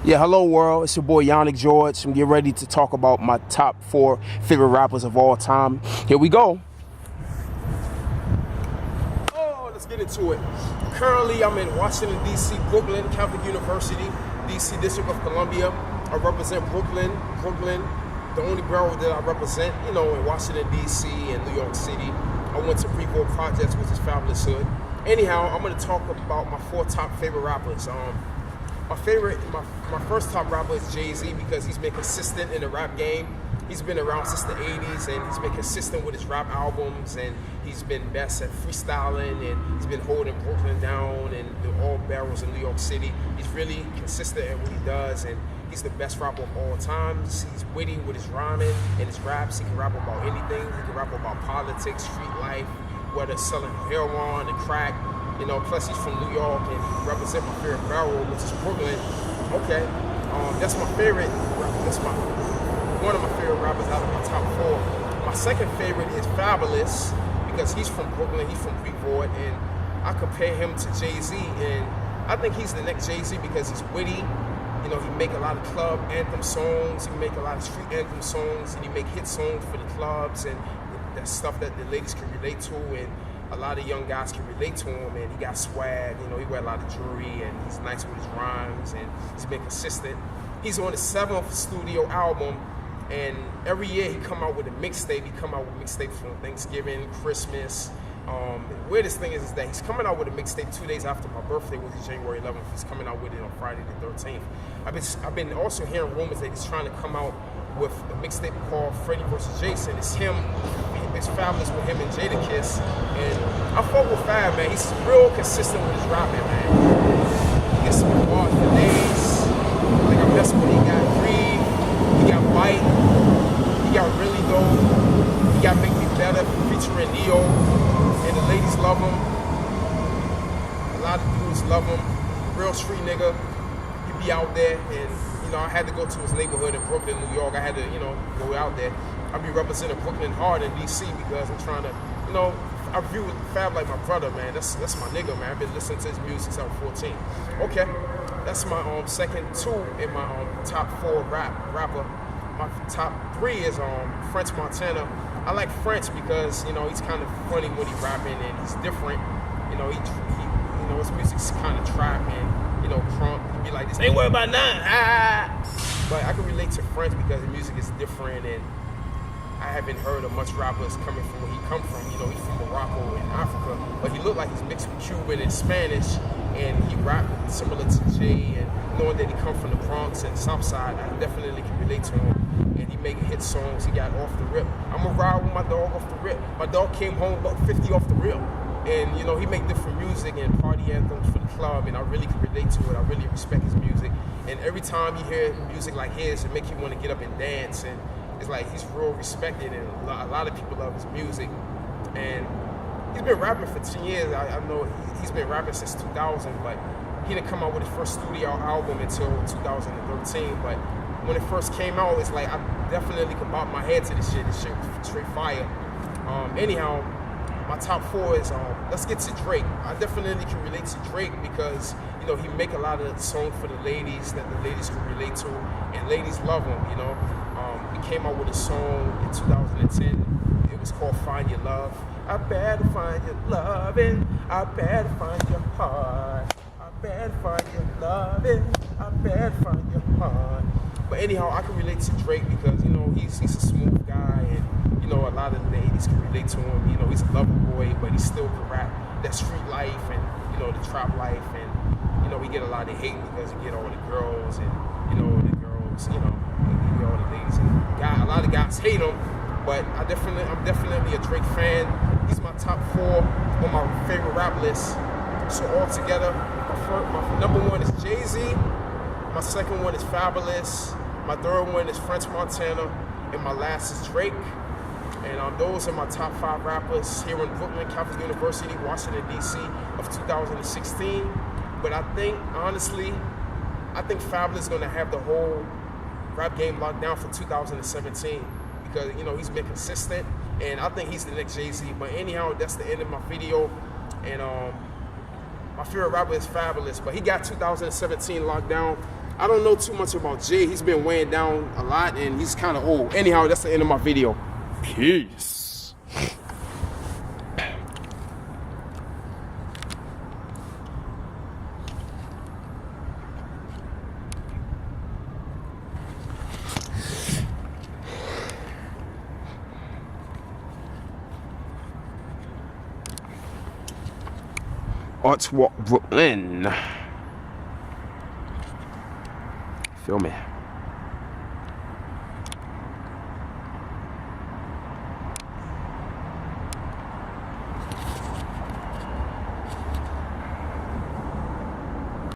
Yeah, hello world. It's your boy Yannick George. I'm getting ready to talk about my top 4 favorite rappers of all time. Here we go. Oh, let's get into it. Currently, I'm in Washington, D.C., Brooklyn, Catholic University, D.C. District of Columbia. I represent Brooklyn, the only borough that I represent, in Washington, D.C. and New York City. I went to Freeport Projects, which is fabulous hood. Anyhow, I'm going to talk about my 4 top favorite rappers. My first top rapper is Jay-Z because he's been consistent in the rap game. He's been around since the 80s and he's been consistent with his rap albums, and he's been best at freestyling, and he's been holding Brooklyn down and all barrels in New York City. He's really consistent at what he does, and he's the best rapper of all time. He's witty with his rhyming and his raps. He can rap about anything. He can rap about politics, street life, whether it's selling heroin and crack. Plus he's from New York and he represents my favorite borough, which is Brooklyn. Okay, that's my favorite. That's one of my favorite rappers out of my top 4. My second favorite is Fabulous because he's from Brooklyn. He's from Freeport, and I compare him to Jay-Z, and I think he's the next Jay-Z because he's witty. He make a lot of club anthem songs. He make a lot of street anthem songs, and he make hit songs for the clubs, and that's stuff that the ladies can relate to, and a lot of young guys can relate to him. And he got swag. He wear a lot of jewelry, and he's nice with his rhymes, and he's been consistent. He's on his 7th studio album, and every year he come out with a mixtape. He come out with mixtapes on Thanksgiving, Christmas. The weirdest thing is that he's coming out with a mixtape 2 days after my birthday, which is January 11th. He's coming out with it on Friday the 13th. I've been also hearing rumors that he's trying to come out with a mixtape called Freddie vs. Jason. It's Fabulous with him and Jadakiss. And I fuck with Fab, man. He's real consistent with his rapping, man. He gets some bars for days. Like I mess with, he got Breathe, he got Bite, he got Really Dope, he got Make Me Better featuring Neo, and the ladies love him. A lot of dudes love him. Real street nigga. He be out there, and I had to go to his neighborhood in Brooklyn, New York. I had to, go out there. I be representing Brooklyn hard in DC because I'm trying to, I view Fab like my brother, man. That's my nigga, man. I've been listening to his music since I was 14. Okay, that's my second 2 in my top 4 rapper. My top 3 is French Montana. I like French because he's kind of funny when he's rapping and he's different. His music's kind of trap and crunk. He'd be like this, ain't worried about nothing. But I can relate to French because the music is different, and I haven't heard of much rappers coming from where he come from. He's from Morocco and Africa, but he looked like he's mixed with Cuban and Spanish, and he rap similar to Jay. And knowing that he come from the Bronx and South Side, I definitely can relate to him. And he making hit songs. He got Off the Rip. I'm gonna ride with my dog off the rip. My dog came home about 50 off the rip. And he make different music and party anthems for the club, and I really can relate to it. I really respect his music. And every time you hear music like his, it makes you want to get up and dance. And it's like he's real respected, and a lot of people love his music. And he's been rapping for 10 years. I know he's been rapping since 2000, but he didn't come out with his first studio album until 2013. But when it first came out, it's like I definitely could bob my head to this shit. This shit was straight fire. Anyhow, my top 4 is, let's get to Drake. I definitely can relate to Drake because, he make a lot of songs for the ladies that the ladies can relate to, and ladies love him, He came out with a song in 2010. It was called Find Your Love. I better find your loving. I better find your heart. I better find your loving. I better find your heart. But anyhow, I can relate to Drake because, he's a smooth guy, and, a lot of the ladies can relate to him. He's a lover boy, but he still can rap that street life and, the trap life. And, he get a lot of hate because he get all the girls and, the girls, he get all the ladies. And a lot of guys hate him, but I'm definitely a Drake fan. He's my top 4 on my favorite rap list. So altogether, my number 1 is Jay-Z. My second one is Fabulous. My third one is French Montana. And my last is Drake. And those are my top 5 rappers here in Brooklyn, Catholic University, Washington, D.C. of 2016. But I think Fabulous is going to have the whole rap game locked down for 2017 because, he's been consistent. And I think he's the next Jay-Z. But anyhow, that's the end of my video. And my favorite rapper is Fabulous. But he got 2017 locked down. I don't know too much about Jay. He's been weighing down a lot, and he's kind of old. Anyhow, that's the end of my video. Peace. Arts Walk Brooklyn. Feel me?